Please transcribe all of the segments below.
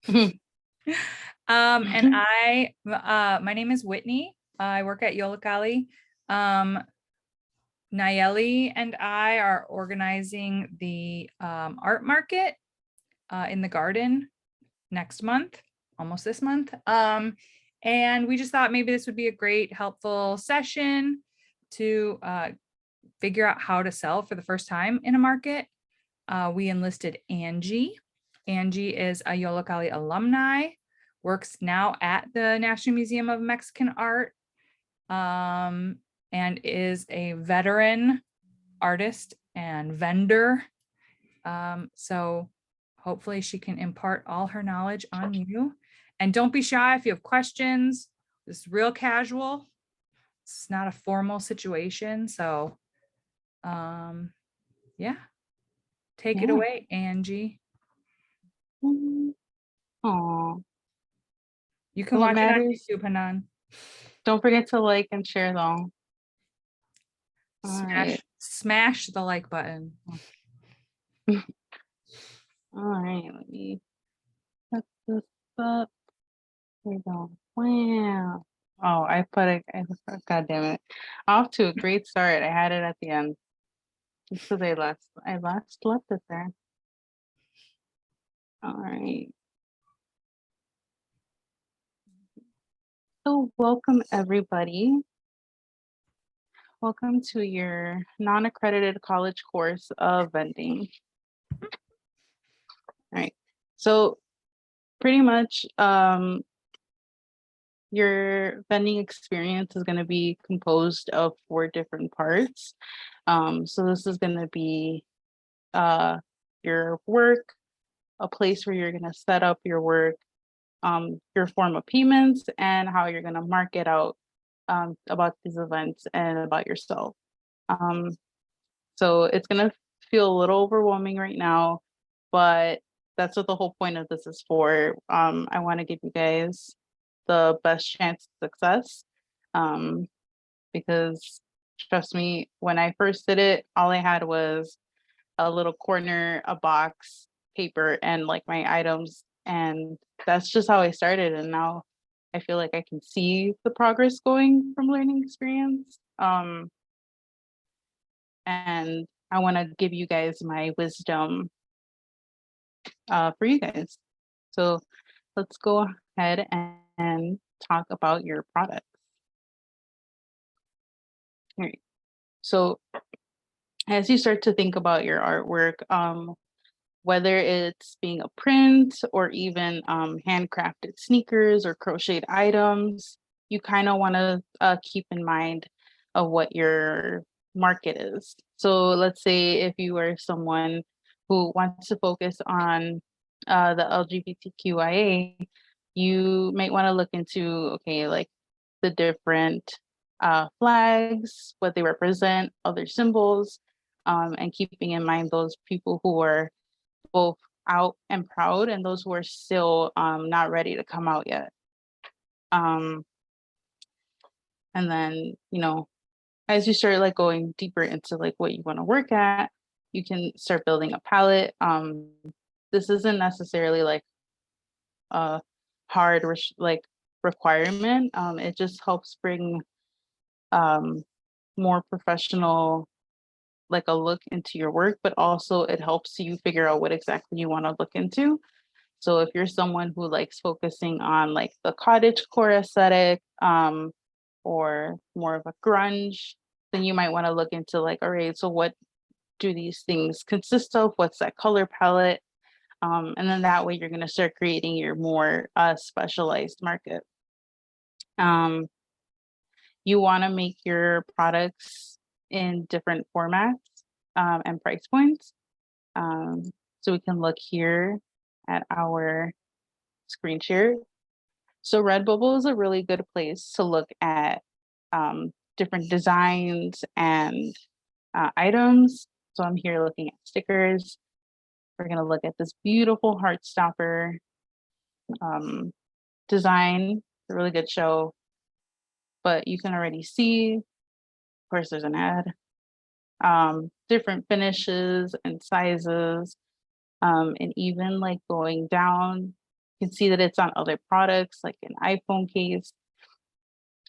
And my name is Whitney. I work at Yollocalli. Nayeli and I are organizing the art market in the garden next month, almost this month. And we just thought maybe this would be a great, helpful session to figure out how to sell for the first time in a market. We enlisted Angie. Angie is a Yollocalli alumni, works now at the National Museum of Mexican Art, and is a veteran artist and vendor. So hopefully she can impart all her knowledge on you. And don't be shy if you have questions. It's real casual. It's not a formal situation. So yeah. Take it away, Angie. Oh, you can watch it on YouTube, Hanan. Don't forget to like and share though. Smash the like button. All right, let me set this up. There we go. Wow. Oh, I put it. God damn it! Off to a great start. I had it at the end. Just because I last left it there. All right. So welcome everybody. Welcome to your non-accredited college course of vending. All right. So pretty much your vending experience is going to be composed of 4 different parts. So this is going to be your work, a place where you're going to set up your work, your form of payments, and how you're going to market out about these events and about yourself. So it's going to feel a little overwhelming right now, but that's what the whole point of this is for. I want to give you guys the best chance of success, because trust me, when I first did it, all I had was a little corner, a box, paper, and like my items, and that's just how I started. And now I feel like I can see the progress going from learning experience. And I want to give you guys my wisdom for you guys. So let's go ahead and talk about your products. All right. So as you start to think about your artwork, whether it's being a print or even handcrafted sneakers or crocheted items, you kind of want to keep in mind of what your market is. So let's say if you are someone who wants to focus on the LGBTQIA, you might want to look into, okay, like the different flags, what they represent, other symbols, and keeping in mind those people who are both out and proud and those who are still not ready to come out yet. And then, you know, as you start like going deeper into like what you want to work at, you can start building a palette. This isn't necessarily like a hard like requirement. It just helps bring more professional like a look into your work, but also it helps you figure out what exactly you want to look into. So if you're someone who likes focusing on like the cottagecore aesthetic, or more of a grunge, then you might want to look into like, all right, so what do these things consist of? What's that color palette? And then that way you're going to start creating your more specialized market. You want to make your products in different formats and price points. So we can look here at our screen share. So Redbubble is a really good place to look at different designs and items. So I'm here looking at stickers. We're going to look at this beautiful Heartstopper design. It's a really good show. But you can already see, of course, there's an ad, different finishes and sizes, and even like going down can see that it's on other products like an iPhone case.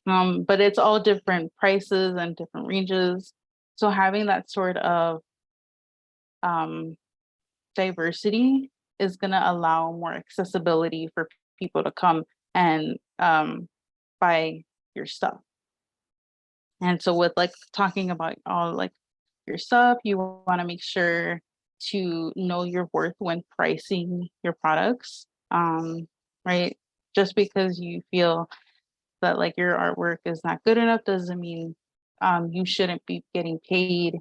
But it's all different prices and different ranges. So having that sort of um, diversity is going to allow more accessibility for people to come and buy your stuff. And so with like talking about all like your stuff, you want to make sure to know your worth when pricing your products. Right? Just because you feel that like your artwork is not good enough doesn't mean you shouldn't be getting paid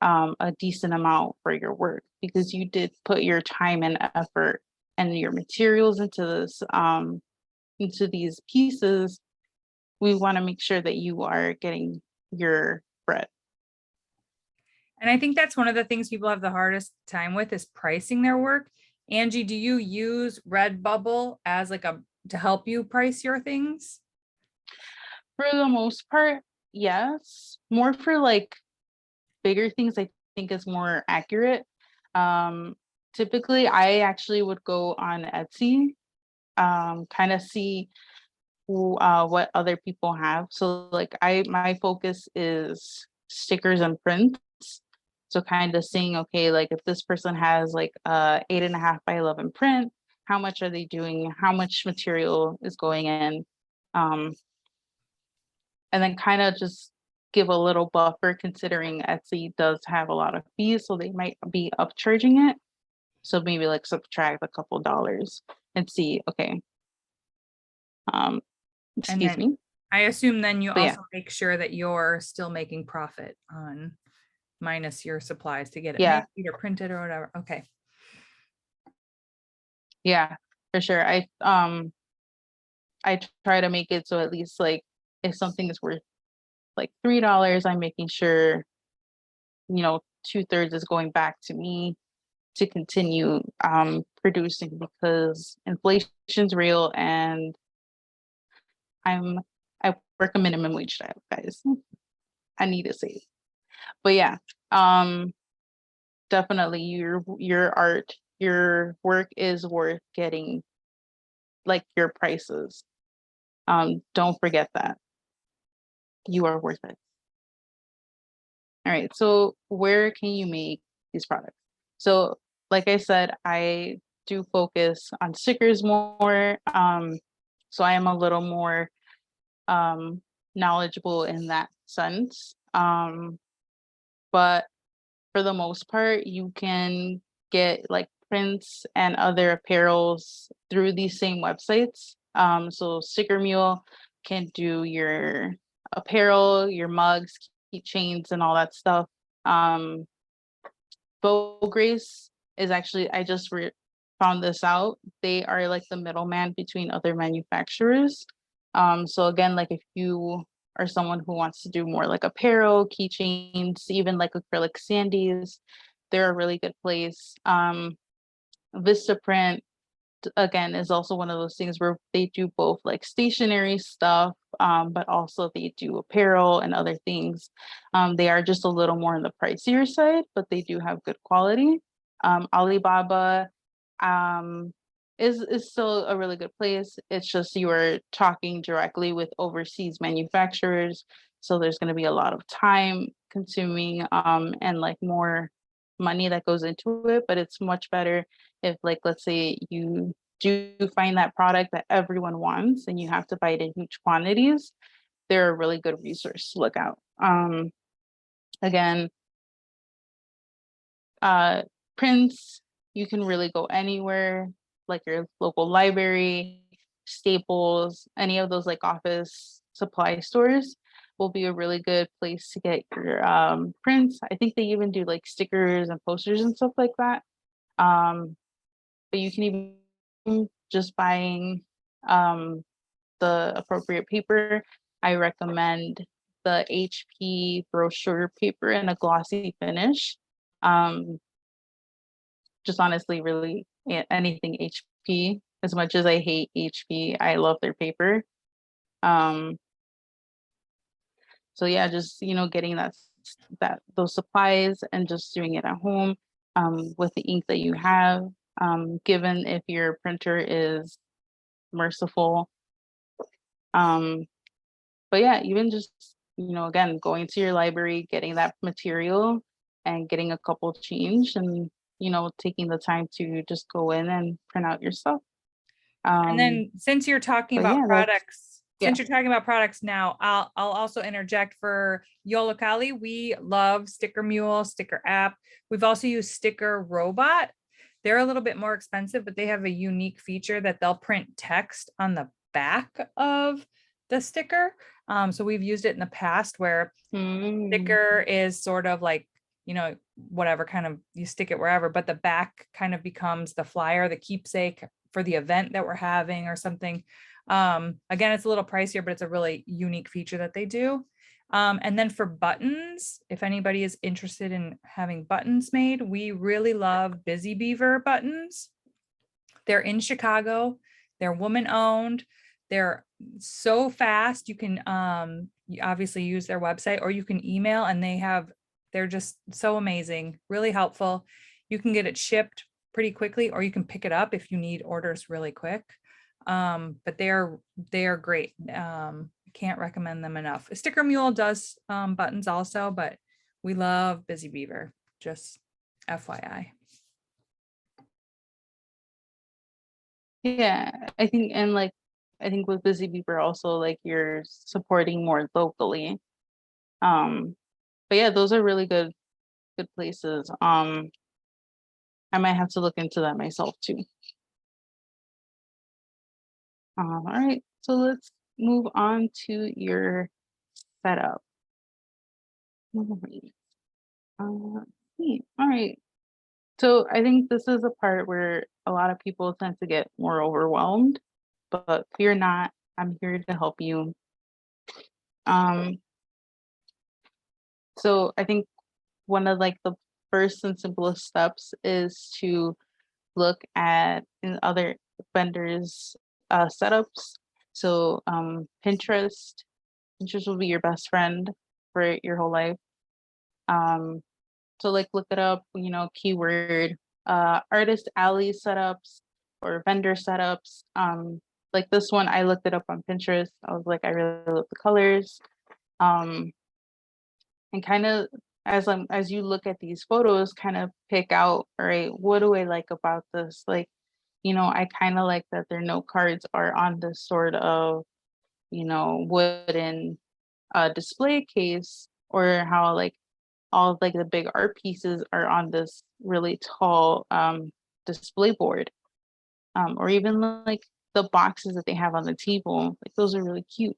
a decent amount for your work, because you did put your time and effort and your materials into this into these pieces. We want to make sure that you are getting your bread. And I think that's one of the things people have the hardest time with is pricing their work. Angie, do you use Redbubble as like to help you price your things? For the most part, yes. More for like bigger things, I think is more accurate. Typically, I actually would go on Etsy, kind of see what other people have. So like my focus is stickers and prints. So kind of seeing, okay, like if this person has like a 8.5 by 11 print, how much are they doing? How much material is going in? And then kind of just give a little buffer, considering Etsy does have a lot of fees, so they might be upcharging it. So maybe like subtract a couple dollars and see, okay. And Excuse then me. I assume then you But yeah, also make sure that you're still making profit on minus your supplies to get it made yeah, or printed or whatever. Okay. yeah, for sure. I try to make it so at least like if something is worth like $3, I'm making sure, 2/3 is going back to me to continue producing, because inflation's real and I'm I work a minimum wage job, guys. I need to save. But yeah, um definitely your art, your work is worth getting like your prices. Don't forget that. You are worth it. All right. So where can you make these products? So like I said, I do focus on stickers more. So I am a little more knowledgeable in that sense. But for the most part, you can get like prints and other apparels through these same websites. So Sticker Mule can do your apparel, your mugs, keychains, and all that stuff. Um, Bow Grace is actually, I just found this out. They are like the middleman between other manufacturers. So again, like if you are someone who wants to do more like apparel, keychains, even like acrylic sandies, they're a really good place. Vistaprint again is also one of those things where they do both like stationary stuff, but also they do apparel and other things. They are just a little more on the pricier side, but they do have good quality. Alibaba is still a really good place. It's just you are talking directly with overseas manufacturers, so there's going to be a lot of time consuming and like more money that goes into it, but it's much better if like let's say you do find that product that everyone wants and you have to buy it in huge quantities, they're a really good resource to look out. Again, prints, you can really go anywhere, like your local library, Staples, any of those like office supply stores will be a really good place to get your prints. I think they even do like stickers and posters and stuff like that. But you can even just buying the appropriate paper. I recommend the HP brochure paper in a glossy finish. Um, just honestly, really anything HP. As much as I hate HP, I love their paper. Um, so yeah, just getting those supplies and just doing it at home with the ink that you have. given if your printer is merciful. But yeah, even just, again, going to your library, getting that material and getting a couple changed and, taking the time to just go in and print out your stuff. And then since you're talking But about yeah, products, yeah. since you're talking about products now, I'll also interject for Yollocalli. We love Sticker Mule, Sticker App. We've also used Sticker Robot. They're a little bit more expensive, but they have a unique feature that they'll print text on the back of the sticker. So we've used it in the past where sticker is sort of like, whatever kind of you stick it wherever, but the back kind of becomes the flyer, the keepsake for the event that we're having or something. Again, it's a little pricier, but it's a really unique feature that they do. And then for buttons, if anybody is interested in having buttons made, we really love Busy Beaver buttons. They're in Chicago. They're woman owned. They're so fast. You can you obviously use their website or you can email, and they're just so amazing, really helpful. You can get it shipped pretty quickly, or you can pick it up if you need orders really quick. But they are great. Can't recommend them enough. Sticker Mule does buttons also, but we love Busy Beaver, just FYI. Yeah, I think with Busy Beaver also, like, you're supporting more locally. But yeah, those are really good places. I might have to look into that myself too. All right, so let's move on to your setup. All right. All right. So I think this is a part where a lot of people tend to get more overwhelmed, but fear not, I'm here to help you. Um, so I think one of like the first and simplest steps is to look at in other vendors' setups. So Pinterest will be your best friend for your whole life. So like look it up, keyword artist alley setups or vendor setups. Like this one, I looked it up on Pinterest. I was like, I really love the colors. And kind of as you look at these photos, kind of pick out, all right, what do I like about this? Like, I kind of like that their note cards are on this sort of, wooden display case, or how like all of like the big art pieces are on this really tall display board, or even like the boxes that they have on the table, like those are really cute.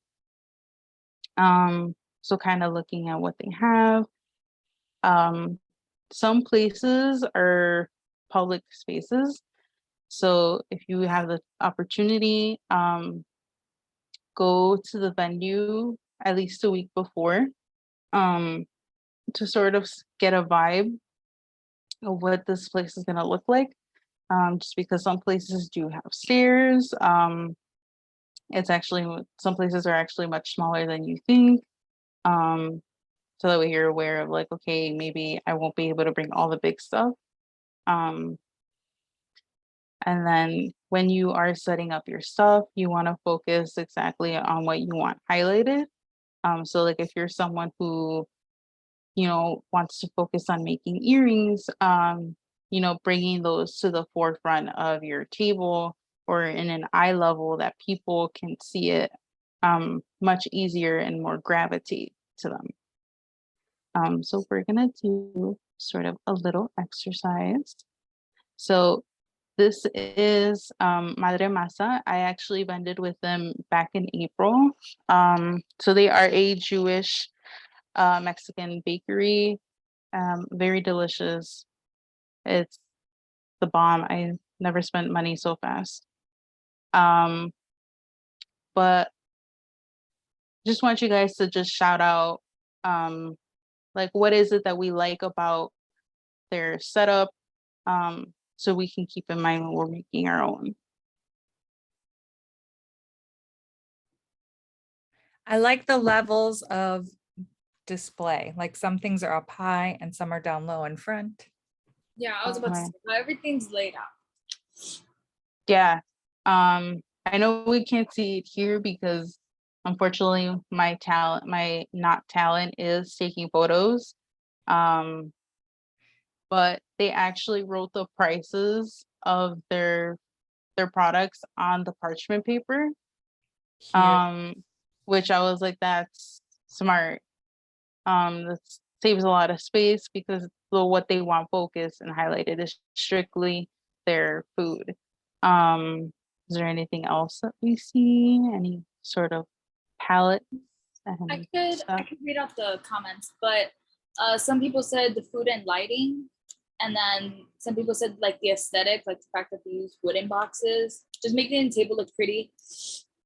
So kind of looking at what they have. Some places are public spaces, so if you have the opportunity, go to the venue at least a week before, um, to sort of get a vibe of what this place is going to look like. Just because some places do have stairs. It's actually, some places are actually much smaller than you think. So that way you're aware of like, okay, maybe I won't be able to bring all the big stuff. And then when you are setting up your stuff, you want to focus exactly on what you want highlighted. So like if you're someone who, wants to focus on making earrings, bringing those to the forefront of your table or in an eye level that people can see it much easier and more gravitate to them. So we're gonna do sort of a little exercise. So this is Madre Masa. I actually vended with them back in April. So they are a Jewish Mexican bakery. Very delicious. It's the bomb. I never spent money so fast. But just want you guys to just shout out, like, what is it that we like about their setup, so we can keep in mind when we're making our own. I like the levels of display. Like some things are up high and some are down low in front. Yeah, I was about to say, everything's laid out. Yeah. I know we can't see it here because unfortunately my not talent is taking photos. Um, but they actually wrote the prices of their products on the parchment paper. Cute. Um, which I was like, that's smart. That saves a lot of space because what they want focused and highlighted is strictly their food. Is there anything else that we see? Any sort of palettes and I stuff? could read out the comments, but some people said the food and lighting, and then some people said like the aesthetic, like the fact that they use wooden boxes, just making the table look pretty,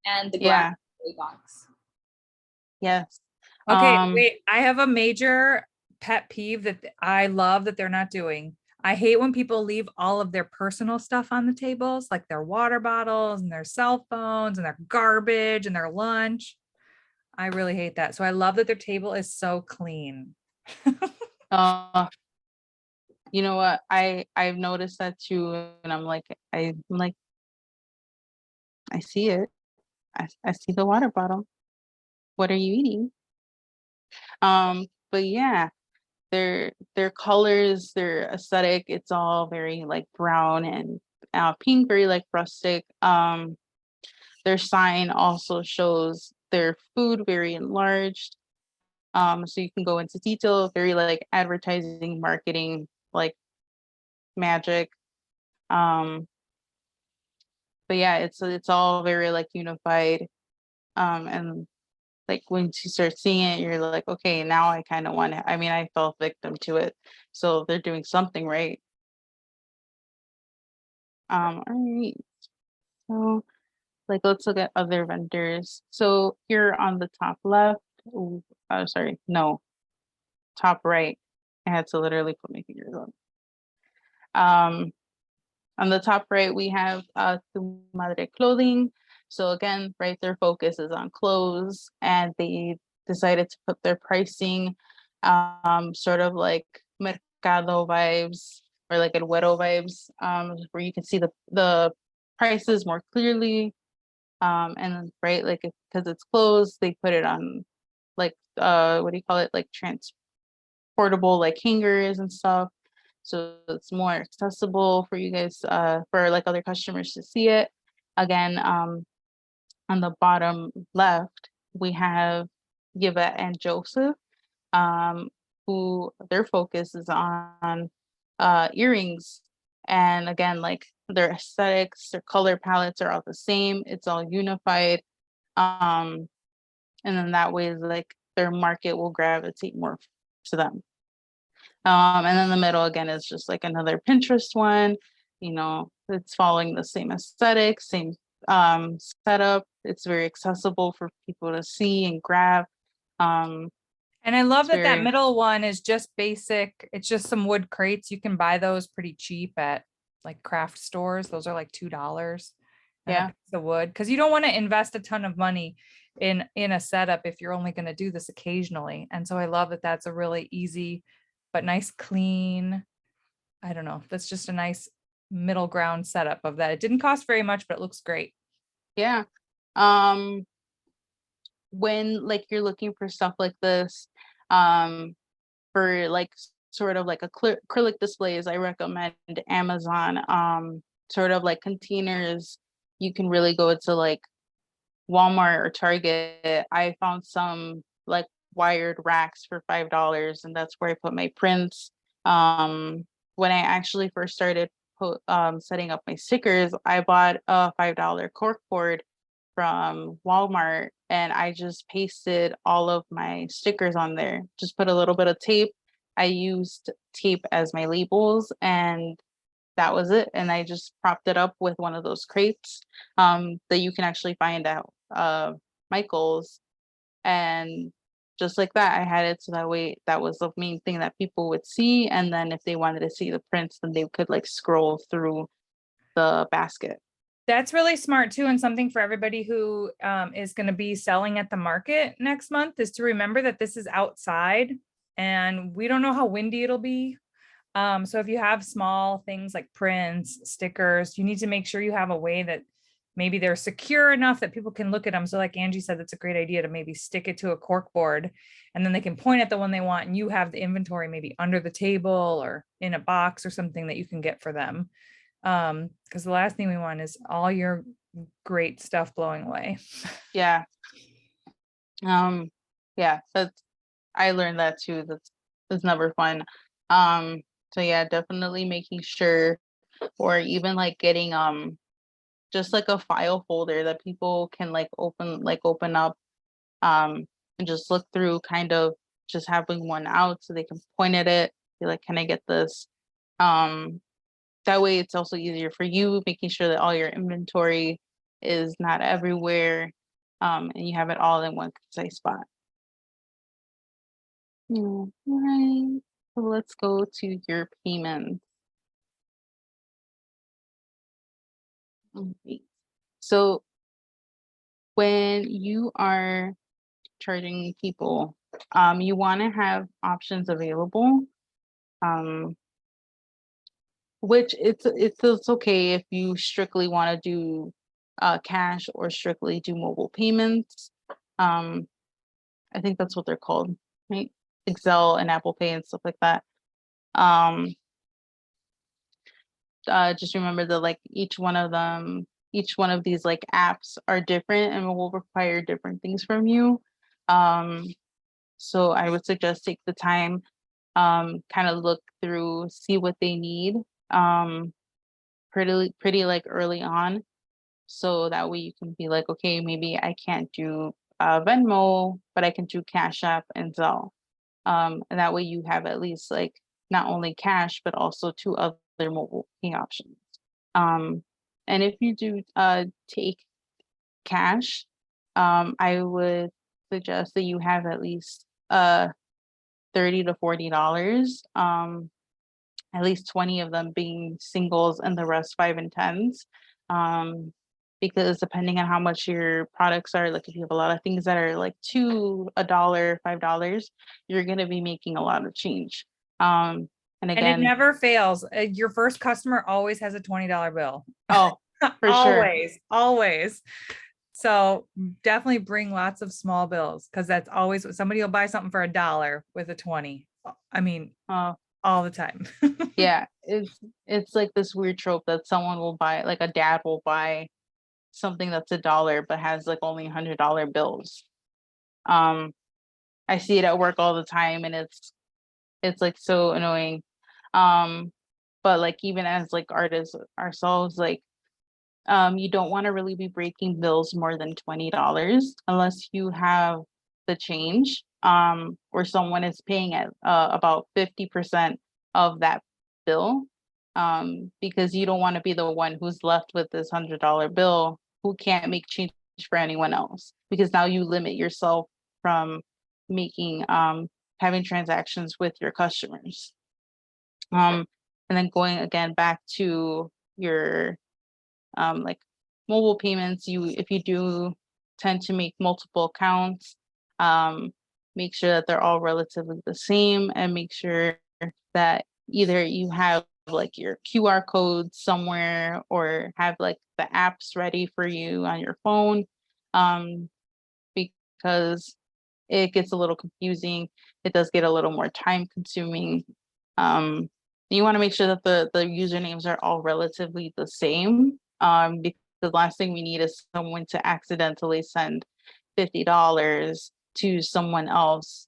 and the glass Yeah, box. yes. Okay, Um, wait, I have a major pet peeve that I love that they're not doing. I hate when people leave all of their personal stuff on the tables, like their water bottles and their cell phones and their garbage and their lunch. I really hate that. So I love that their table is so clean. uh, you know what? I've noticed that too, and I'm like, I see it. I see the water bottle. What are you eating? But yeah, their colors, their aesthetic, it's all very like brown and pink, very like rustic. Their sign also shows their food very enlarged. So you can go into detail, very like advertising, marketing, like magic. Um, but yeah, it's all very like unified. And like once you start seeing it, you're like, okay, now I kind of want to. I mean, I fell victim to it, so they're doing something right. All right. So like let's look at other vendors. So here on the top left, sorry, no, top right. I had to literally put my fingers on. On the top right, we have Tu Madre clothing. So again, right, their focus is on clothes, and they decided to put their pricing sort of like mercado vibes or like el güero vibes, where you can see the prices more clearly. And then, right, like because it's closed, they put it on like what do you call it, like transportable like hangers and stuff, so it's more accessible for you guys, for like other customers to see it. Again, on the bottom left, we have Yvette and Joseph, um, who their focus is on earrings. And again, like their aesthetics, their color palettes are all the same. It's all unified. Um, and then that way, like their market will gravitate more to them. And then the middle again is just like another Pinterest one. You know, it's following the same aesthetic, same setup. It's very accessible for people to see and grab. Um, And I love it's that that very, middle one is just basic. It's just some wood crates. You can buy those pretty cheap at like craft stores. Those are like $2 and a yeah, piece of wood because you don't want to invest a ton of money in a setup if you're only going to do this occasionally. And so I love that that's a really easy but nice clean. I don't know. That's just a nice middle ground setup of that. It didn't cost very much, but it looks great. yeah. Um, when like you're looking for stuff like this, um, for like sort of like acrylic displays, I recommend Amazon. Sort of like containers, you can really go to like Walmart or Target. I found some like wired racks for $5, and that's where I put my prints. When I actually first started setting up my stickers, I bought a $5 cork board from Walmart, and I just pasted all of my stickers on there. Just put a little bit of tape. I used tape as my labels, and that was it. And I just propped it up with one of those crates that you can actually find at Michael's. And just like that, I had it so that way that was the main thing that people would see. And then if they wanted to see the prints, then they could like scroll through the basket. That's really smart too, and something for everybody who is going to be selling at the market next month is to remember that this is outside and we don't know how windy it'll be. So if you have small things like prints, stickers, you need to make sure you have a way that maybe they're secure enough that people can look at them. So like Angie said, that's a great idea to maybe stick it to a cork board and then they can point at the one they want and you have the inventory maybe under the table or in a box or something that you can get for them. Because the last thing we want is all your great stuff blowing away. Yeah. Yeah, I learned that too. That's never fun. So yeah, definitely making sure, or even like getting just like a file folder that people can like open up and just look through, kind of just having one out so they can point at it, be like, can I get this? Um that way it's also easier for you, making sure that all your inventory is not everywhere, and you have it all in one concise spot. All right. So let's go to your payments. Okay. So when you are charging people, you want to have options available. Um, which it's okay if you strictly want to do cash or strictly do mobile payments. Um, I think that's what they're called, right? Excel and Apple Pay and stuff like that. Um, just remember that like each one of these like apps are different and will require different things from you. Um, so I would suggest take the time, kind of look through, see what they need, um, pretty like early on. So that way you can be like, okay, maybe I can't do Venmo, but I can do Cash App and Zelle. And that way you have at least like not only cash, but also two other mobile pay options. Um, and if you do take cash, I would suggest that you have at least $30 to $40, at least 20 of them being singles and the rest 5 and 10s. Um, because depending on how much your products are, like if you have a lot of things that are like $2, $5, you're gonna be making a lot of change. And And it again, never fails. Your first customer always has a $20 bill. oh, for sure. Always, always. So definitely bring lots of small bills because that's always somebody will buy something for $1 with a 20. I mean, Uh, all the time. yeah, it's like this weird trope that someone will buy, like a dad will buy something that's $1 but has like only $100 bills. Um, I see it at work all the time and it's like so annoying. Um, but like even as like artists ourselves, like you don't want to really be breaking bills more than $20 unless you have the change, or someone is paying at about 50% of that bill, because you don't want to be the one who's left with this $100 bill who can't make change for anyone else, because now you limit yourself from making having transactions with your customers. And then going again back to your like mobile payments, if you do tend to make multiple accounts, make sure that they're all relatively the same and make sure that either you have like your QR code somewhere or have like the apps ready for you on your phone, um, because it gets a little confusing. It does get a little more time consuming. You want to make sure that the usernames are all relatively the same, because the last thing we need is someone to accidentally send $50 to someone else,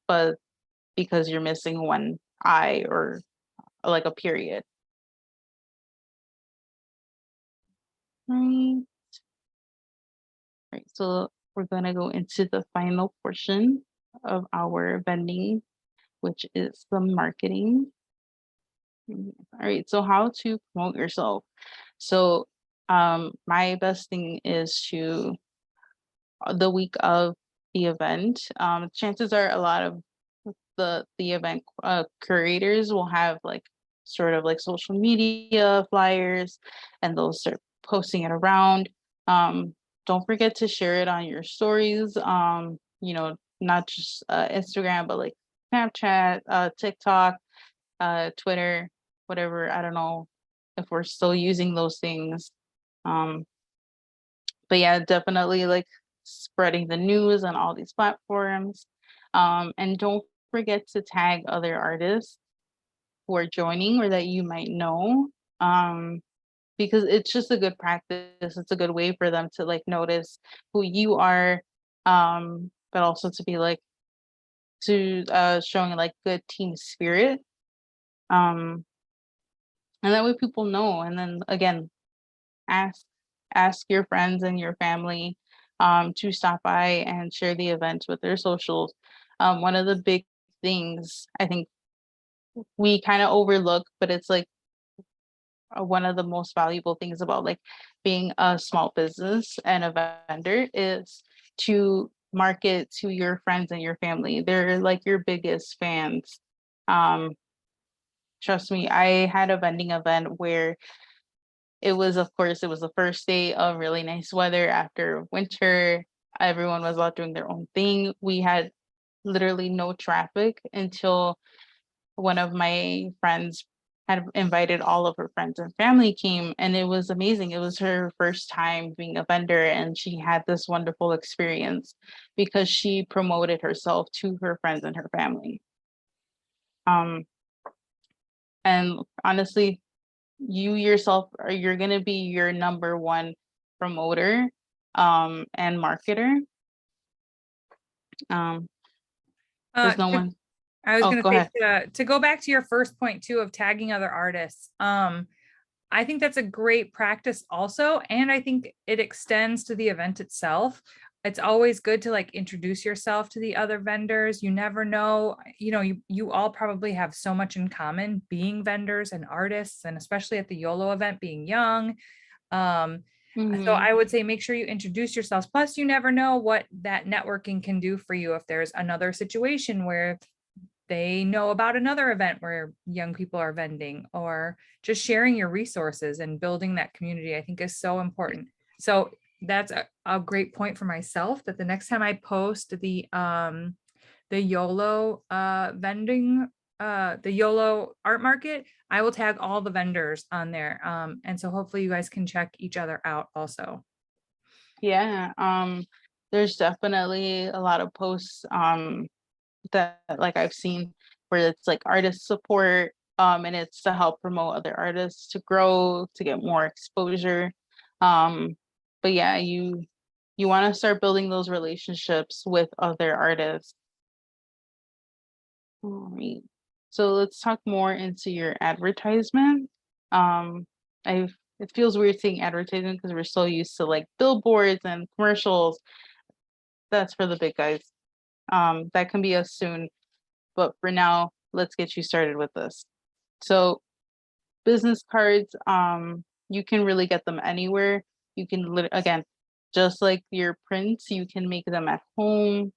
but because you're missing one I or like a period. Right. Right. So we're gonna go into the final portion of our vending, which is the marketing. All right. So how to promote yourself. So my best thing is to the week of the event. Chances are a lot of the event curators will have like sort of like social media flyers, and they'll start posting it around. Don't forget to share it on your stories. Not just Instagram, but like Snapchat, TikTok. Twitter, whatever. I don't know if we're still using those things. Um, but yeah, definitely like spreading the news on all these platforms. And don't forget to tag other artists who are joining or that you might know. Um, because it's just a good practice. It's a good way for them to like notice who you are, but also to be like to showing like good team spirit. Um, and that way people know. And then again, ask ask your friends and your family to stop by and share the event with their socials. One of the big things I think we kind of overlook, but it's like one of the most valuable things about like being a small business and a vendor is to market to your friends and your family. They're like your biggest fans. Um, Trust me, I had a vending event where it was, of course, it was the first day of really nice weather after winter. Everyone was out doing their own thing. We had literally no traffic until one of my friends had invited all of her friends and family came, and it was amazing. It was her first time being a vendor, and she had this wonderful experience because she promoted herself to her friends and her family. Um, and honestly, you yourself are you're gonna be your number one promoter and marketer. Um, Uh, there's no to one. I was Oh, gonna go say ahead. to go back to your first point too of tagging other artists. I think that's a great practice also, and I think it extends to the event itself. It's always good to like introduce yourself to the other vendors. You never know, you all probably have so much in common being vendors and artists, and especially at the YOLO event being young. Um, so Mhm. I would say make sure you introduce yourselves. Plus, you never know what that networking can do for you if there's another situation where they know about another event where young people are vending, or just sharing your resources and building that community, I think is so important. So that's a great point for myself, that the next time I post the YOLO vending, the YOLO art market, I will tag all the vendors on there. And so hopefully you guys can check each other out also. Yeah. There's definitely a lot of posts that like I've seen where it's like artist support, and it's to help promote other artists to grow, to get more exposure. Um, but yeah, you want to start building those relationships with other artists. All right. So let's talk more into your advertisement. I've It feels weird saying advertisement because we're so used to like billboards and commercials. That's for the big guys. That can be us soon. But for now, let's get you started with this. So business cards, you can really get them anywhere. You can again, just like your prints, you can make them at home.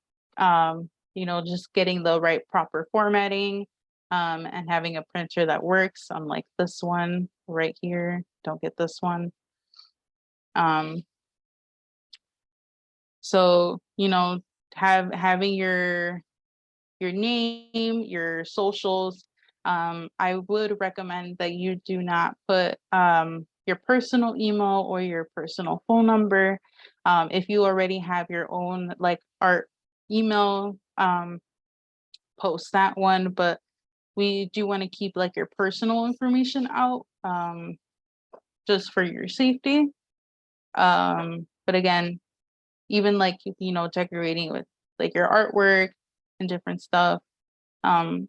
Just getting the right proper formatting, and having a printer that works, unlike this one right here. Don't get this one. Um, so having your name, your socials. I would recommend that you do not put your personal email or your personal phone number. If you already have your own like art email, post that one, but we do want to keep like your personal information out, just for your safety. But again, even like decorating with like your artwork and different stuff. Um,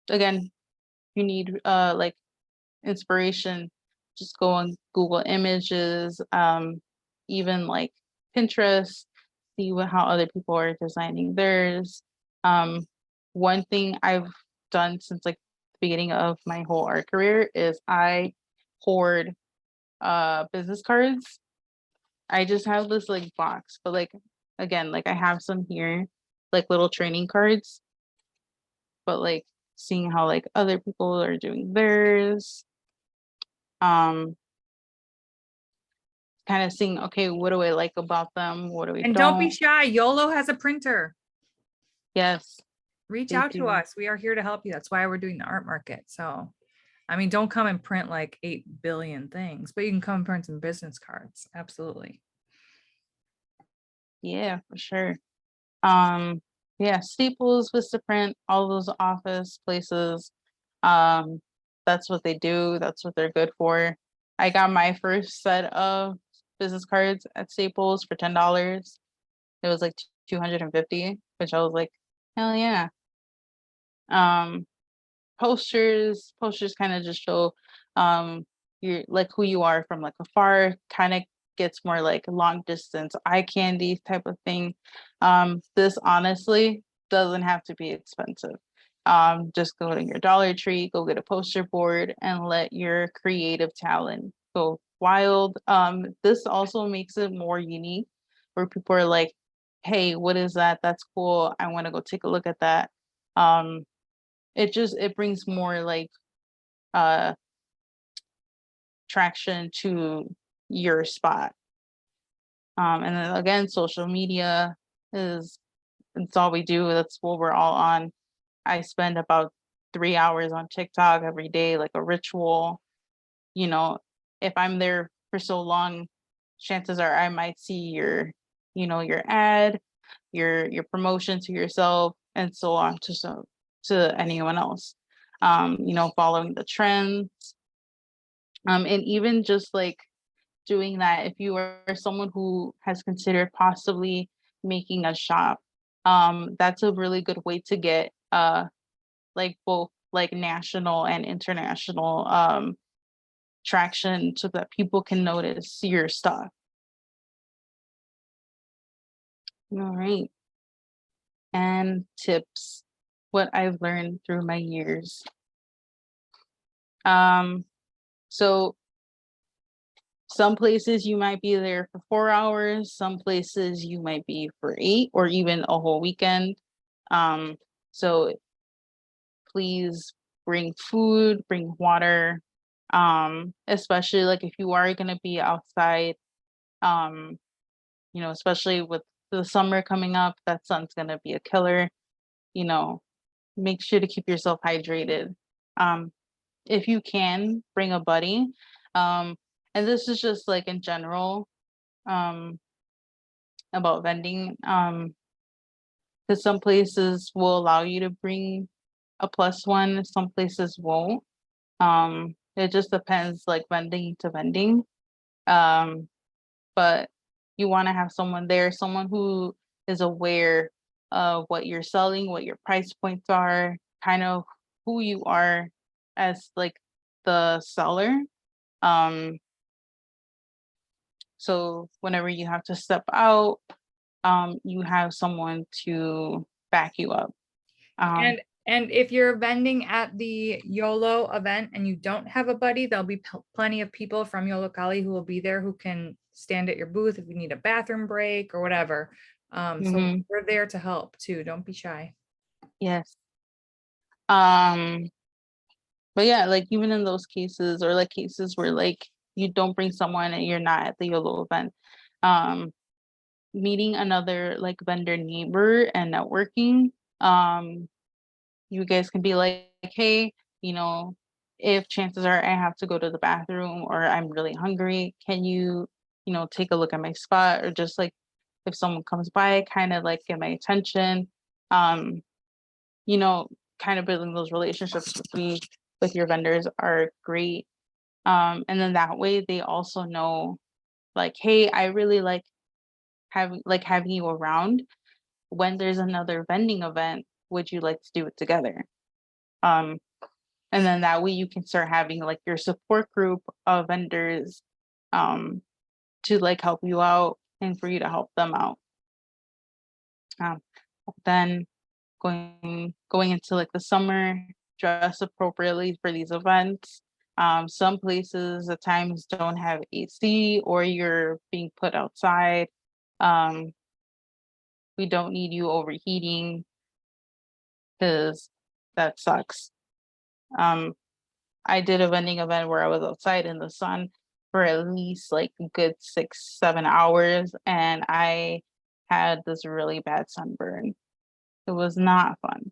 Again, you need like inspiration, just go on Google Images, even like Pinterest, see how other people are designing theirs. Um, One thing I've done since like the beginning of my whole art career is I hoard business cards. I just have this like box, but like again, like I have some here, like little training cards, but like seeing how like other people are doing theirs, um kind of seeing, okay, what do I like about them, what do I And don't be don't. shy. YOLO has a printer. Yes, reach They out to do. us. We are here to help you. That's why we're doing the art market. So, I mean, don't come and print like 8 billion things, but you can come and print some business cards. Absolutely. Yeah, for sure. Yeah, Staples, Vistaprint, all those office places. Um, that's what they do. That's what they're good for. I got my first set of business cards at Staples for $10. It was like 250, which I was like, hell yeah. Um, posters kind of just show you're like who you are from like afar, kind of gets more like long distance eye candy type of thing. This honestly doesn't have to be expensive. Just go to your Dollar Tree, go get a poster board, and let your creative talent go wild. This also makes it more unique, where people are like, hey, what is that? That's cool, I want to go take a look at that. It brings more like uh traction to your spot. And then again, social media is it's all we do. That's what we're all on. I spend about 3 hours on TikTok every day, like a ritual. You know, if I'm there for so long, chances are I might see your ad, your promotion to yourself, and so on to anyone else. Following the trends. And even just like doing that, if you are someone who has considered possibly making a shop, that's a really good way to get like both like national and international traction so that people can notice your stuff. All right. And tips, what I've learned through my years. So some places you might be there for 4 hours, some places you might be for 8 or even a whole weekend. So please bring food, bring water, especially like if you are gonna be outside, especially with the summer coming up, that sun's gonna be a killer. You know, make sure to keep yourself hydrated. Um, if you can, bring a buddy. And this is just like in general, um, about vending. Because some places will allow you to bring a plus one, some places won't. It just depends, like vending to vending. Um, but you want to have someone there, someone who is aware of what you're selling, what your price points are, kind of who you are as like the seller. Um, so whenever you have to step out, you have someone to back you up. And if you're vending at the YOLO event and you don't have a buddy, there'll be plenty of people from YOLO Kali who will be there who can stand at your booth if you need a bathroom break or whatever. So Mhm. we're there to help too. Don't be shy. Yes. Um, but yeah, like even in those cases or like cases where like you don't bring someone and you're not at the YOLO event, um, meeting another like vendor neighbor and networking, you guys can be like, hey, you know, if chances are I have to go to the bathroom or I'm really hungry, can you, take a look at my spot, or just like if someone comes by, kind of like get my attention. Um, you know, kind of building those relationships with your vendors are great. And then that way they also know like, hey, I really like having you around. When there's another vending event, would you like to do it together? Um, and then that way you can start having like your support group of vendors um to like help you out and for you to help them out. Um, then going into like the summer, dress appropriately for these events. Some places at times don't have AC or you're being put outside. Um, we don't need you overheating because that sucks. Um, I did a vending event where I was outside in the sun for at least like a good 6, 7 hours, and I had this really bad sunburn. It was not fun.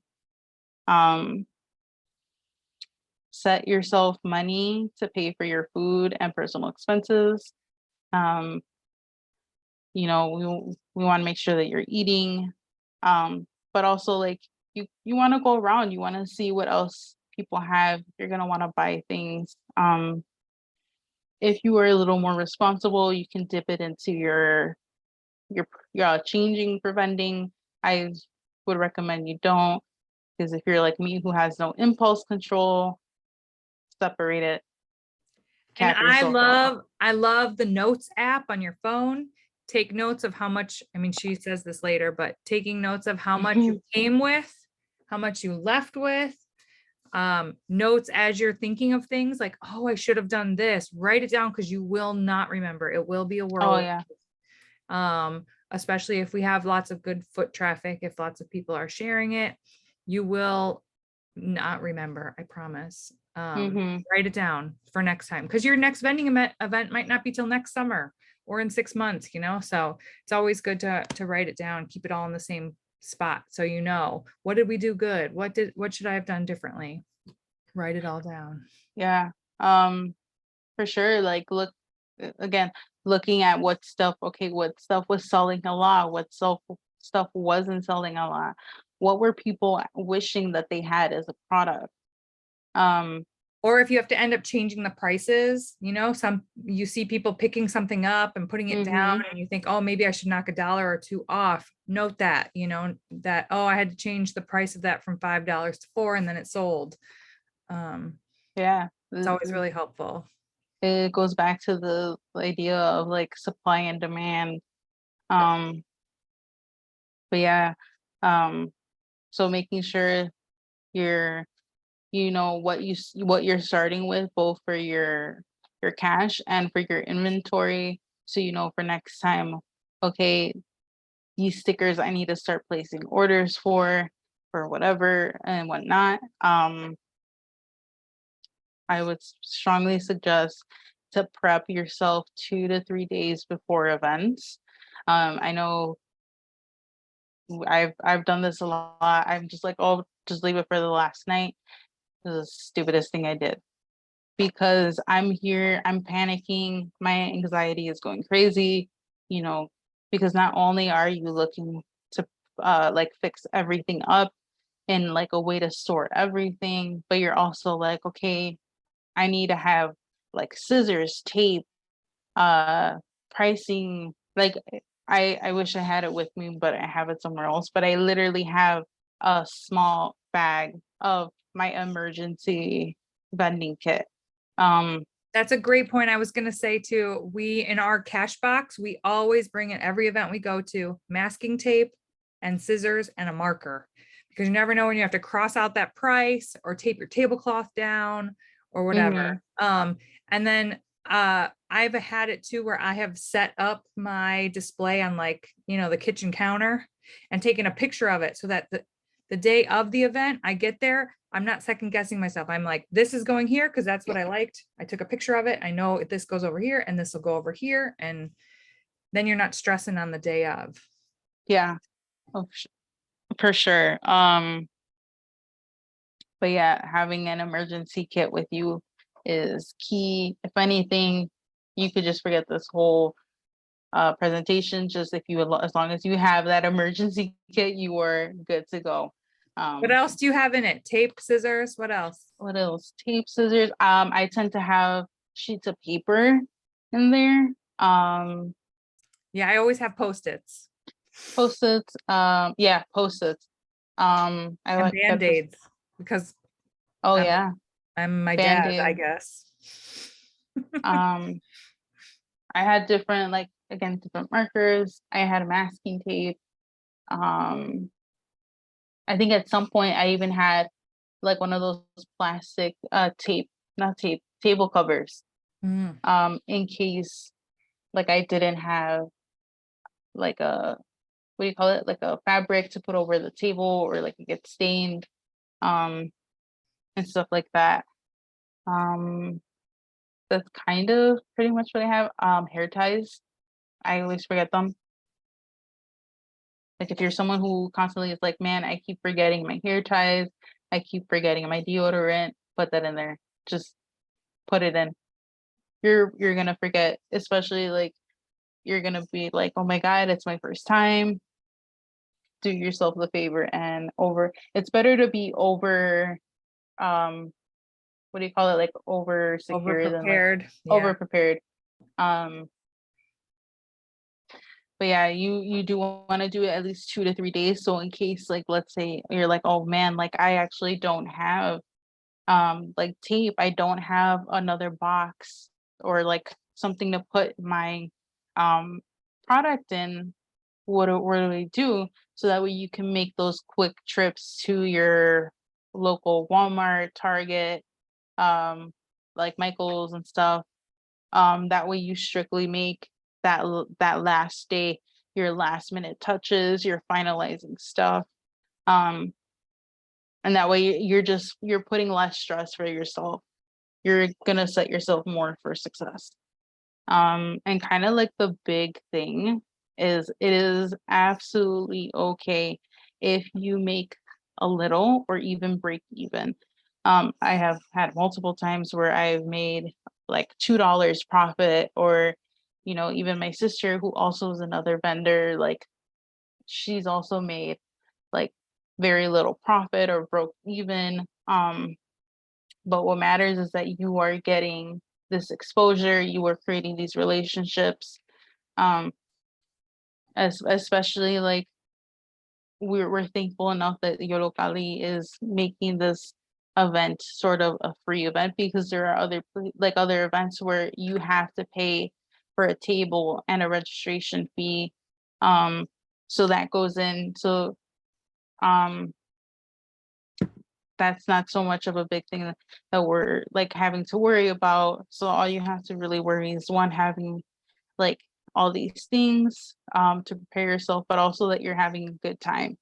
Set yourself money to pay for your food and personal expenses. Um, we want to make sure that you're eating, but also like you want to go around, you want to see what else people have. You're going to want to buy things. If you are a little more responsible, you can dip it into your changing for vending. I would recommend you don't, because if you're like me who has no impulse control, separate it. And Cap yourself off. I love the notes app on your phone. Take notes of how much, I mean, she says this later, but taking notes of how much you came with, how much you left with, notes as you're thinking of things like, oh, I should have done this. Write it down because you will not remember. It will be a Oh whirlwind. yeah. Especially if we have lots of good foot traffic, if lots of people are sharing it, you will not remember, I promise. Mm-hmm. Write it down for next time, because your next vending event might not be till next summer or in 6 months, so it's always good to write it down, keep it all in the same spot, so what did we do good, what should I have done differently. Write it all down. Yeah. For sure. Like again, looking at what stuff was selling a lot, stuff wasn't selling a lot. What were people wishing that they had as a product? Or if you have to end up changing the prices, you see people picking something up and putting it down, and you think, oh, maybe I should knock $1 or $2 off. Note that, that, oh, I had to change the price of that from $5 to $4, and then it sold. Yeah. It's always really helpful. It goes back to the idea of like supply and demand. But yeah, so making sure you're, what you're starting with, both for your cash and for your inventory, so for next time, okay, these stickers I need to start placing orders for whatever and whatnot. I would strongly suggest to prep yourself 2 to 3 days before events. I know I've done this a lot. I'm just like, oh, just leave it for the last night. This is the stupidest thing I did, because I'm here, I'm panicking, my anxiety is going crazy, because not only are you looking to like fix everything up in like a way to store everything, but you're also like, okay, I need to have like scissors, tape, pricing. Like I wish I had it with me, but I have it somewhere else. But I literally have a small bag of my emergency vending kit. That's a great point. I was going to say too, we, in our cash box, we always bring in every event we go to masking tape and scissors and a marker, because you never know when you have to cross out that price or tape your tablecloth down or whatever. And then I've had it too, where I have set up my display on like, the kitchen counter and taken a picture of it, so that the day of the event, I get there, I'm not second guessing myself. I'm like, this is going here because that's what I liked. I took a picture of it. I know this goes over here and this will go over here. And then you're not stressing on the day of. Yeah, oh, for sure. But yeah, having an emergency kit with you is key. If anything, you could just forget this whole presentation. Just if you, as long as you have that emergency kit, you are good to go. What else do you have in it? Tape, scissors, what else? What else? Tape, scissors. I tend to have sheets of paper in there. Yeah, I always have Post-its. Post-its. Yeah, Post-its. I and like Band-Aids, because oh yeah, I'm my dad, I Band-Aid. guess. I had different, like, again, different markers. I had masking tape. I think at some point I even had like one of those plastic tape, not tape, table covers. Mm. In case like I didn't have like a, what do you call it? Like a fabric to put over the table, or like it gets stained, and stuff like that. That's kind of pretty much what I have. Hair ties. I always forget them. Like if you're someone who constantly is like, man, I keep forgetting my hair ties, I keep forgetting my deodorant, put that in there. Just put it in. You're gonna forget, especially like you're gonna be like, oh my God, it's my first time. Do yourself the favor and it's better to be over what do you call it? Like over Over secure than like prepared. over Yeah. prepared. Um but yeah, you do want to do it at least 2 to 3 days. So in case like let's say you're like, oh man, like I actually don't have like tape, I don't have another box or like something to put my um product in, what do we do? So that way you can make those quick trips to your local Walmart, Target, like Michael's and stuff. That way you strictly make that last day your last minute touches, you're finalizing stuff. Um, and that way you're putting less stress for yourself. You're gonna set yourself more for success. And kind of like the big thing is it is absolutely okay if you make a little or even break even. I have had multiple times where I've made like $2 profit, or even my sister, who also is another vendor, like she's also made like very little profit or broke even. But what matters is that you are getting this exposure, you are creating these relationships. Um, especially like we're thankful enough that Yorokali is making this event sort of a free event, because there are other events where you have to pay for a table and a registration fee. So that goes in. So um that's not so much of a big thing that we're like having to worry about. So all you have to really worry is one, having like all these things to prepare yourself, but also that you're having a good time.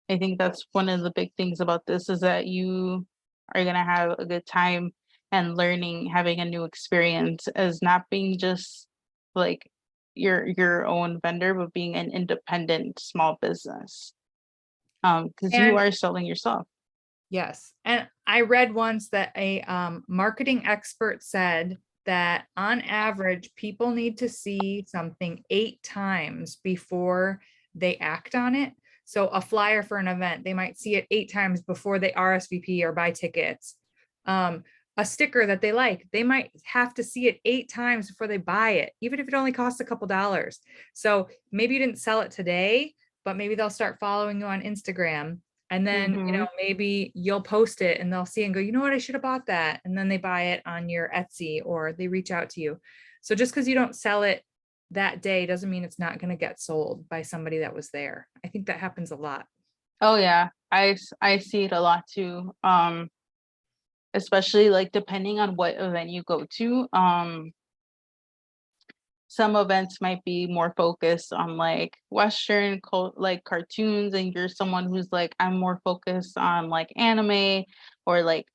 I think that's one of the big things about this, is that you are gonna have a good time and learning, having a new experience, as not being just like your own vendor, but being an independent small business. Because you And are selling yourself. yes, and I read once that a marketing expert said that on average, people need to see something 8 times before they act on it. So a flyer for an event, they might see it 8 times before they RSVP or buy tickets. A sticker that they like, they might have to see it 8 times before they buy it, even if it only costs a couple dollars. So maybe you didn't sell it today, but maybe they'll start following you on Instagram, and then, Mhm. maybe you'll post it and they'll see and go, you know what, I should have bought that. And then they buy it on your Etsy or they reach out to you. So just because you don't sell it that day doesn't mean it's not going to get sold by somebody that was there. I think that happens a lot. Oh yeah, I see it a lot too. Especially like depending on what event you go to. Some events might be more focused on like Western like cartoons, and you're someone who's like, I'm more focused on like anime or like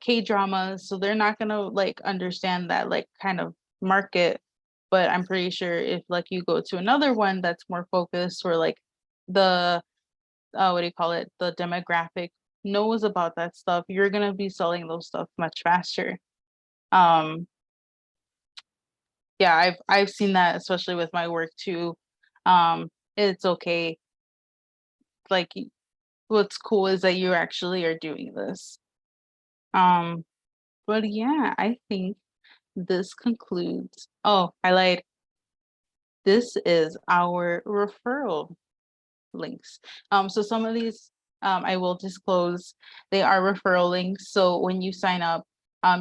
K-dramas. So they're not gonna like understand that like kind of market. But I'm pretty sure if like you go to another one that's more focused, or like the what do you call it? The demographic knows about that stuff, you're gonna be selling those stuff much faster. Um, yeah, I've seen that, especially with my work too. It's okay. Like what's cool is that you actually are doing this. Um, but yeah, I think this concludes. Oh, I lied. This is our referral links. So some of these I will disclose, they are referral links. So when you sign up,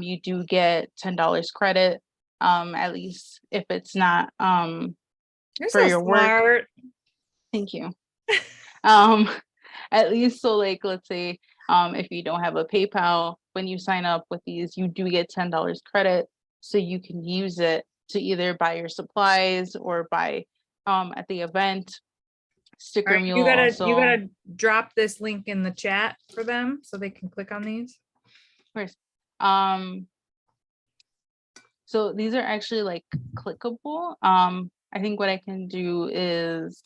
you do get $10 credit, at least if it's not You're for so your work. smart. Thank you. Um, at least, so like let's say if you don't have a PayPal, when you sign up with these, you do get $10 credit, so you can use it to either buy your supplies or buy at the event. All Sticker right, mule you also. gotta drop this link in the chat for them so they can click on these. Where's um so these are actually like clickable. I think what I can do is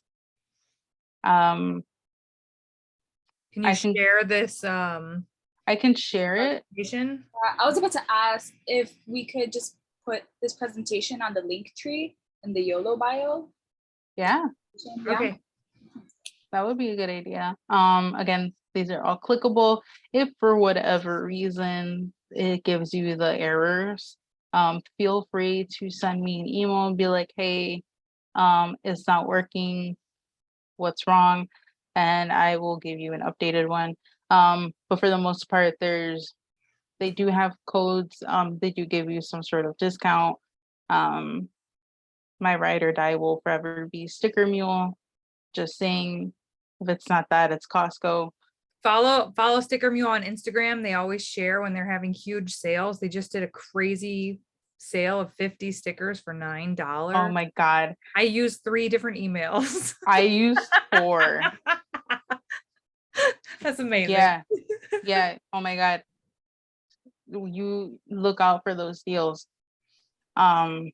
um Can you I can share this I can share it. presentation? I was about to ask if we could just put this presentation on the link tree in the YOLO bio. Yeah, Yeah. Okay, that would be a good idea. Again, these are all clickable. If for whatever reason it gives you the errors, feel free to send me an email and be like, hey, it's not working. What's wrong? And I will give you an updated one. But for the most part, they do have codes. They do give you some sort of discount. My ride or die will forever be Sticker Mule. Just saying, if it's not that, it's Costco. follow Sticker Mule on Instagram. They always share when they're having huge sales. They just did a crazy sale of 50 stickers for $9. Oh my God. I used 3 different emails. I used 4. That's amazing. Yeah. Yeah. Oh my God. You look out for those deals. But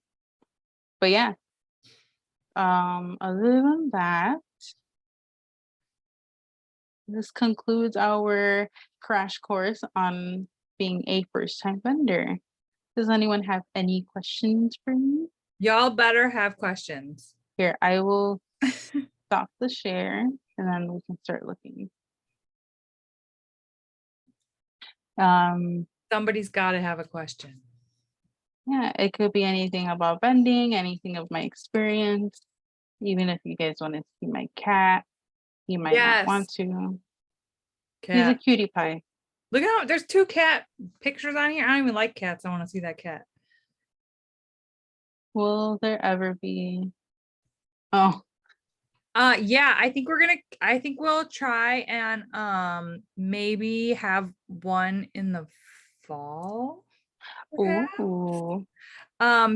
yeah. Other than that, this concludes our crash course on being a first-time vendor. Does anyone have any questions for me? Y'all better have questions. Here, I will stop the share and then we can start looking. Somebody's got to have a question. Yeah, it could be anything about vending, anything of my experience. Even if you guys want to see my cat, you might not want Yes. to. He's a Cat. cutie pie. Look how there's 2 cat pictures on here. I don't even like cats. I want to see that cat. Will there ever be? Oh, Yeah, I think we'll try and maybe have one in the fall. perhaps. ooh.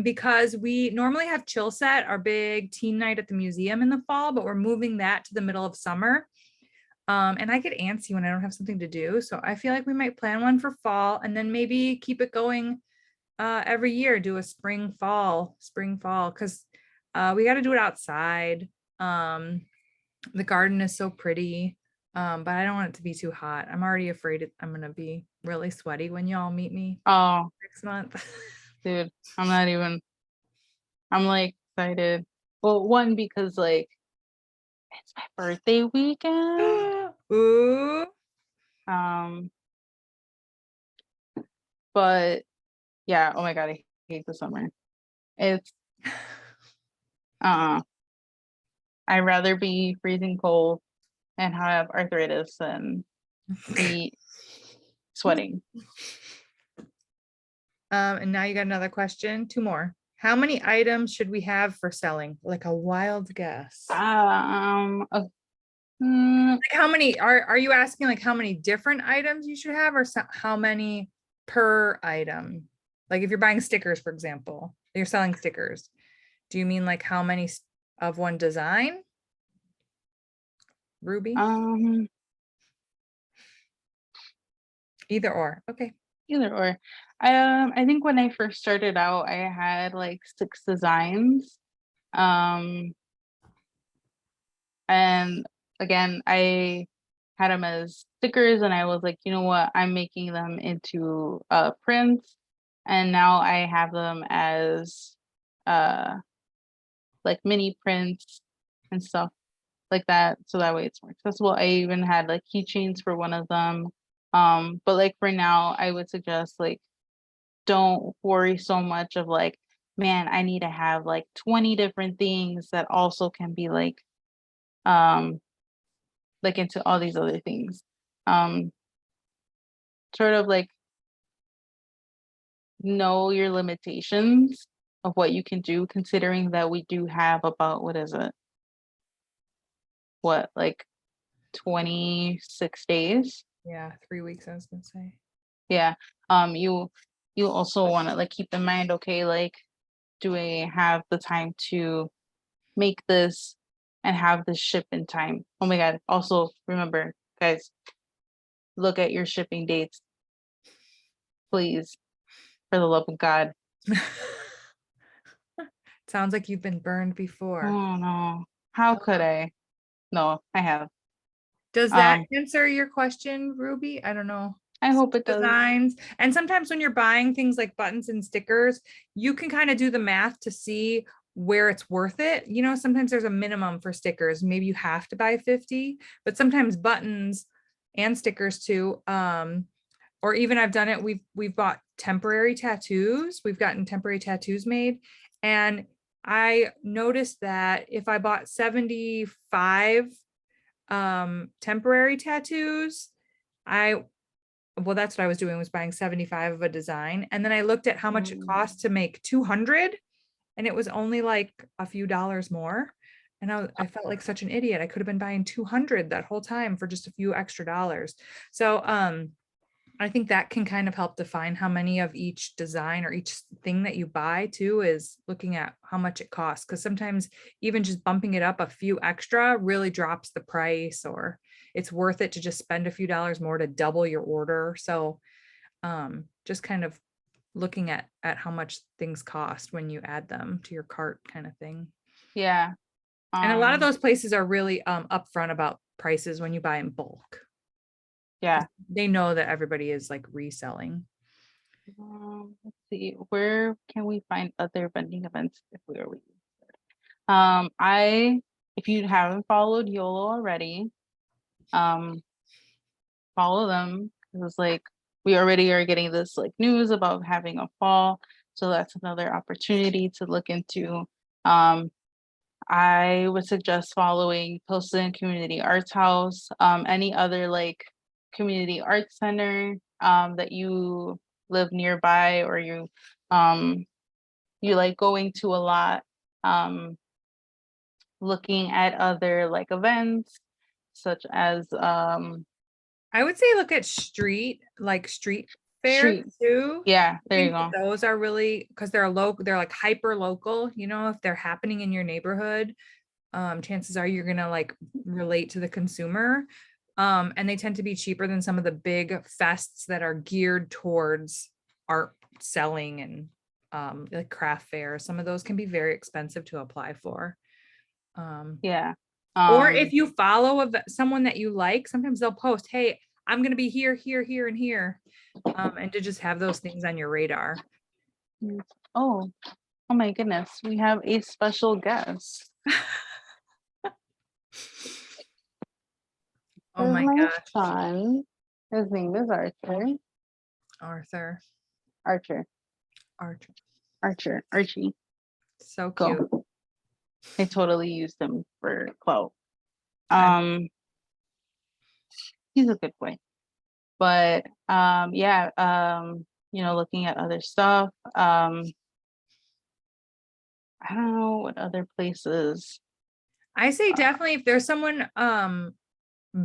Because we normally have Chill Set, our big teen night at the museum in the fall, but we're moving that to the middle of summer. And I get antsy when I don't have something to do. So I feel like we might plan one for fall and then maybe keep it going every year, do a spring fall, because we got to do it outside. The garden is so pretty, but I don't want it to be too hot. I'm already afraid I'm gonna be really sweaty when y'all meet me Oh, next month. dude, I'm like excited. Well, one, because like it's my birthday weekend. Ooh, Um, but yeah, oh my God, I hate the summer. It's I'd rather be freezing cold and have arthritis than be sweating. And now you got another question, 2 more. How many items should we have for selling? Like a wild guess. Like how many are you asking, like how many different items you should have, or how many per item? Like if you're buying stickers, for example, you're selling stickers. Do you mean like how many of one design? Ruby? Either or. Okay. Either or. I think when I first started out, I had like 6 designs. And again, I had them as stickers and I was like, you know what, I'm making them into prints. And now I have them as like mini prints and stuff like that. So that way it's more accessible. I even had like keychains for one of them. But like for now, I would suggest like don't worry so much of like, man, I need to have like 20 different things that also can be like into all these other things. Sort of like know your limitations of what you can do, considering that we do have about, what is it? What, like 26 days? Yeah, 3 weeks, I was gonna say. Yeah. You also want to like keep in mind, okay, like, do I have the time to make this and have this ship in time? Oh my God. Also remember, guys, look at your shipping dates, please, for the love of God. Sounds like you've been burned before. Oh no. How could I? No, I have. Does that answer your question, Ruby? I don't know. I hope it does. designs. And sometimes when you're buying things like buttons and stickers, you can kind of do the math to see where it's worth it. You know, sometimes there's a minimum for stickers. Maybe you have to buy 50, but sometimes buttons and stickers too. Or even I've done it, we've bought temporary tattoos. We've gotten temporary tattoos made. And I noticed that if I bought 75 temporary tattoos, well, that's what I was doing, was buying 75 of a design. And then I looked at how much it costs to make 200, and it was only like a few dollars more. And I felt like such an idiot. I could have been buying 200 that whole time for just a few extra dollars. So I think that can kind of help define how many of each design or each thing that you buy too, is looking at how much it costs. Because sometimes even just bumping it up a few extra really drops the price, or it's worth it to just spend a few dollars more to double your order. So just kind of looking at how much things cost when you add them to your cart kind of thing. Yeah. And a lot of those places are really upfront about prices when you buy in bulk. Yeah. They know that everybody is like reselling. Let's see, where can we find other vending events if we are if you haven't followed YOLO already, follow them, because it's like we already are getting this like news about having a fall, so that's another opportunity to look into. I would suggest following Pilsen Community Arts House, any other like community arts center that you live nearby, or you like going to a lot, looking at other like events such as I would say look at street fairs street. too. Yeah, I there you think go. that those are really, because they're local, they're like hyper local, you know, if they're happening in your neighborhood, chances are you're gonna like relate to the consumer. And they tend to be cheaper than some of the big fests that are geared towards art selling and like craft fairs. Some of those can be very expensive to apply for. Yeah. Or if you follow someone that you like, sometimes they'll post, hey, I'm going to be here, here, here, and here. And to just have those things on your radar. Oh, oh my goodness, we have a special guest. Oh This is my my gosh, son. His name is Arthur. Arthur, Archer. Archie. so cute. Go. I totally used him for clout. I- He's a good boy. But yeah, looking at other stuff. I don't know what other places. I say definitely if there's someone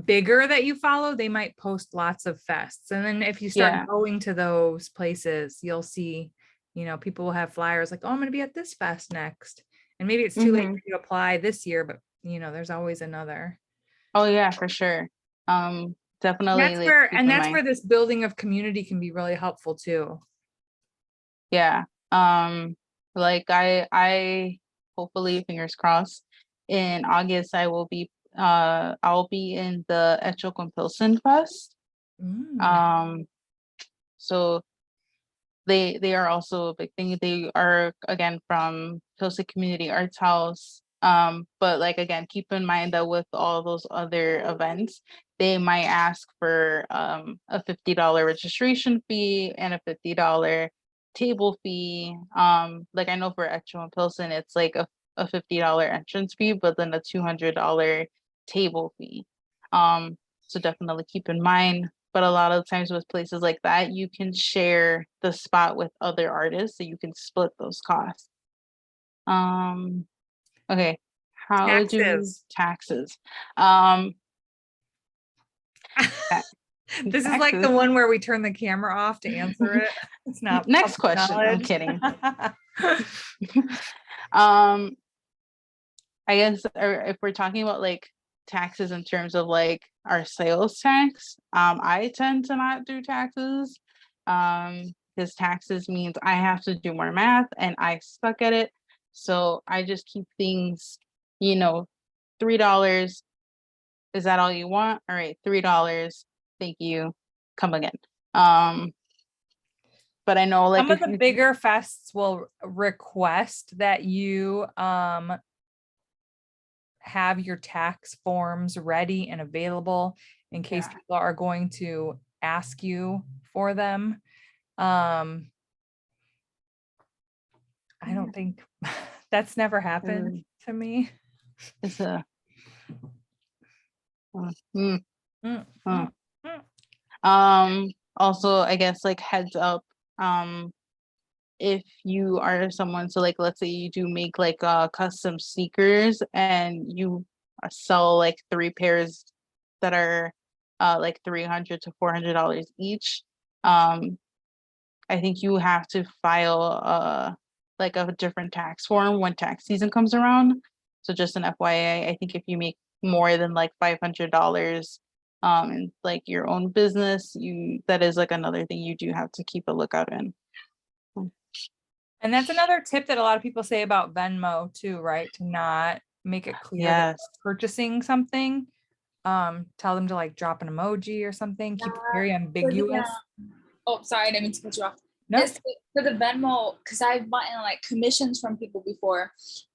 bigger that you follow, they might post lots of fests. And then if you start Yeah. going to those places, you'll see, you know, people will have flyers like, oh, I'm going to be at this fest next. And maybe it's too late for you to apply this year, but you know, there's always another. Oh yeah, for sure. Definitely That's like where, keep and in that's mind. where this building of community can be really helpful too. Yeah. Like I hopefully, fingers crossed, in August I'll be in the Echo Compulsion Fest. Mm. So they are also a big thing. They are again from Pilsen Community Arts House. But like again, keep in mind that with all those other events, they might ask for a $50 registration fee and a $50 table fee. Like I know for Echo and Pilsen, it's like a $50 entrance fee, but then a $200 table fee. So definitely keep in mind. But a lot of times with places like that, you can share the spot with other artists, so you can split those costs. Okay. How do Taxes. taxes? Um, This is like taxes. the one where we turn the camera off to answer it. It's not Next public question. I'm knowledge. kidding. Um, I guess if we're talking about like taxes in terms of like our sales tax, I tend to not do taxes. Because taxes means I have to do more math and I suck at it. So I just keep things, $3. Is that all you want? All right, $3. Thank you. Come again. But I know like Some of if the you, bigger fests will request that you have your tax forms ready and available in case Yeah. people are going to ask you for them. I don't think that's never happened to me. it's a mm, Mm, uh. mm, mm. Also I guess like heads up, if you are someone, so like let's say you do make like custom sneakers and you sell like 3 pairs that are like $300 to $400 each. I think you have to file like a different tax form when tax season comes around. So just an FYI, I think if you make more than like $500 in like your own business, that is like another thing you do have to keep a lookout in. And that's another tip that a lot of people say about Venmo too, right? To not make it clear that Yes. you're purchasing something. Tell them to like drop an emoji or something. Keep it very For the, ambiguous. oh, sorry, I didn't mean to cut you off. No, It's for the Venmo, because I've gotten like commissions from people before,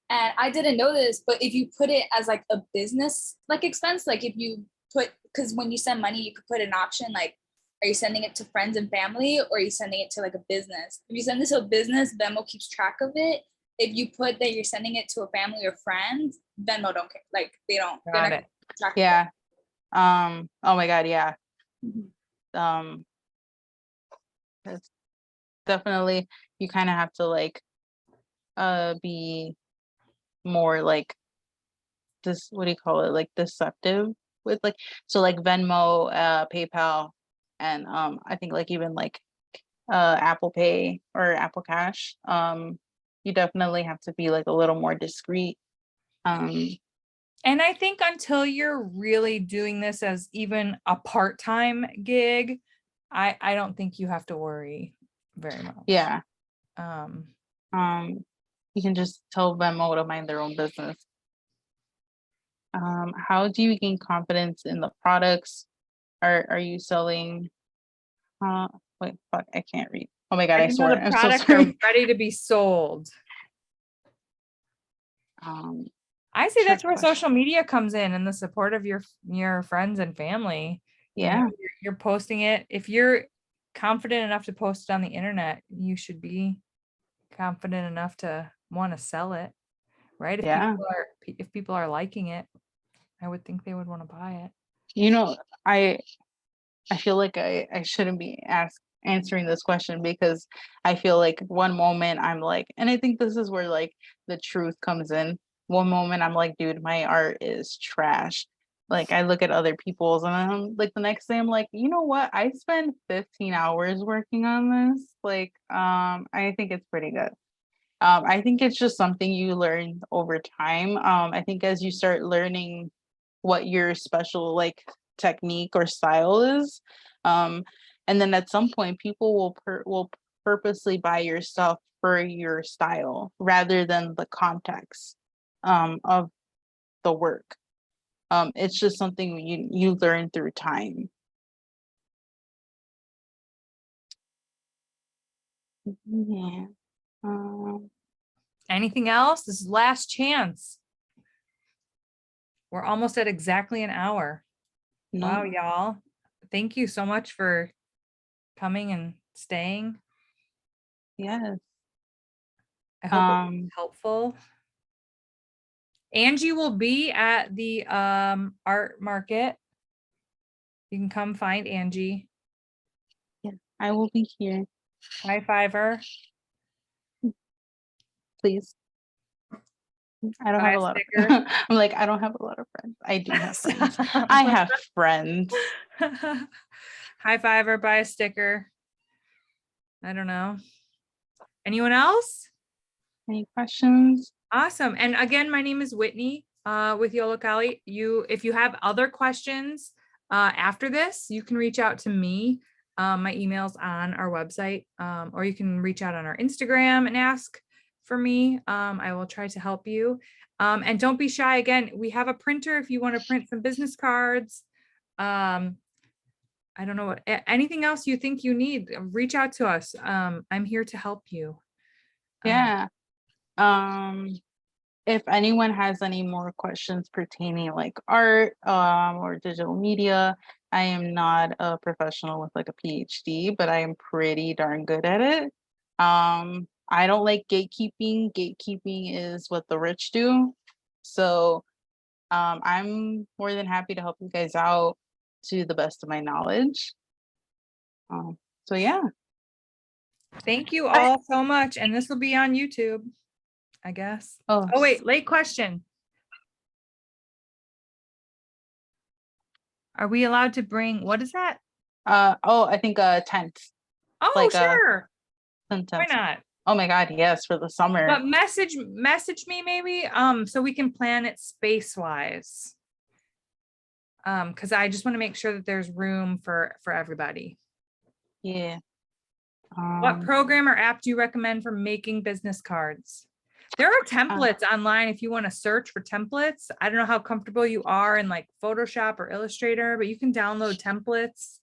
and I didn't know this, but if you put it as like a business like expense, like if you put, because when you send money, you could put an option like, are you sending it to friends and family, or are you sending it to like a business? If you send this to a business, Venmo keeps track of it. If you put that you're sending it to a family or friends, Venmo don't care. Like they don't. They're got not it. track of Yeah. Oh my God, yeah. it. Mhm. It's definitely, you kind of have to like be more like this, what do you call it, like deceptive with like, so like Venmo, PayPal, and I think like even like Apple Pay or Apple Cash, you definitely have to be like a little more discreet. And I think until you're really doing this as even a part-time gig, I don't think you have to worry very much. Yeah. Um, You can just tell Venmo to mind their own business. How do you gain confidence in the products? Are you selling? Wait, fuck, I can't read. Oh my God, I I know the swear, I'm so products are sorry. ready to be sold. Um, I say trick that's where question. social media comes in and the support of your friends and family. You know, Yeah, you're posting it. If you're confident enough to post it on the internet, you should be confident enough to want to sell it, right? yeah. If people are liking it, I would think they would want to buy it. You know, I feel like I shouldn't be answering this question because I feel like one moment I'm like, and I think this is where like the truth comes in. One moment I'm like, dude, my art is trash. Like I look at other people's and I'm like the next day I'm like, you know what? I spent 15 hours working on this. Like, I think it's pretty good. I think it's just something you learn over time. I think as you start learning what your special like technique or style is, and then at some point people will purposely buy your stuff for your style rather than the context of the work. It's just something you learn through time. Yeah. Um, Anything else? This is last chance. We're almost at exactly an hour. Wow, no. y'all. Thank you so much for coming and staying. Yes. I hope it was helpful. Angie will be at the art market. You can come find Angie. Yeah, I will be here. High five her. Please. I don't Buy have a a lot of sticker. I'm like, I don't have a lot of friends. I do have friends. I have friends. High five her, buy a sticker. I don't know. Anyone else? Any questions? Awesome. And again, my name is Whitney with Yollocalli. If you have other questions after this, you can reach out to me. My email's on our website, or you can reach out on our Instagram and ask for me. I will try to help you. And don't be shy. Again, we have a printer if you want to print some business cards. I don't know what, anything else you think you need, reach out to us. I'm here to help you. Yeah. If anyone has any more questions pertaining like art or digital media, I am not a professional with like a PhD, but I am pretty darn good at it. I don't like gatekeeping. Gatekeeping is what the rich do. So I'm more than happy to help you guys out to the best of my knowledge. So yeah. Thank you all so much. And this will be on YouTube, I guess. Oh, Oh, wait, late question. Are we allowed to bring, what is that? I think tent. Oh, Like sure. tent. Why not? Oh my God, yes, for the summer. But message me maybe, so we can plan it space wise. Because I just want to make sure that there's room for everybody. Yeah. What program or app do you recommend for making business cards? There are templates online if you want to search for templates. I don't know how comfortable you are in like Photoshop or Illustrator, but you can download templates.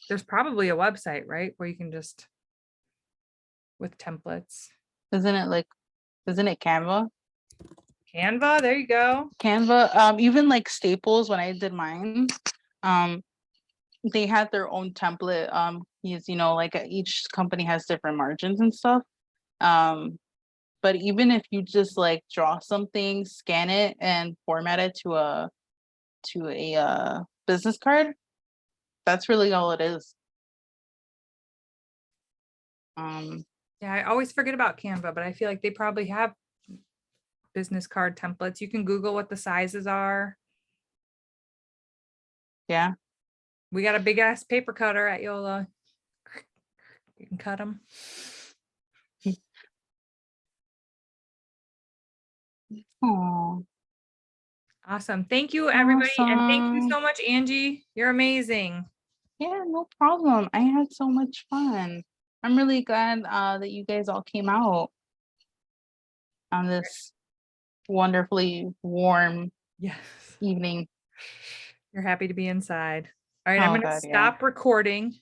There's probably a website, right, where you can just with templates. Isn't it Canva? Canva, there you go. Canva, even like Staples, when I did mine, they had their own template. Like each company has different margins and stuff. But even if you just like draw something, scan it and format it to a business card, that's really all it is. Yeah, I always forget about Canva, but I feel like they probably have business card templates. You can Google what the sizes are. Yeah. We got a big ass paper cutter at Yola. You can cut them. Oh, Awesome. Thank you, everybody. And thank you awesome. so much, Angie. You're amazing. Yeah, no problem. I had so much fun. I'm really glad that you guys all came out on this wonderfully warm Yes. evening. You're happy to be inside. All right, I'm Oh going to God, yeah. stop recording.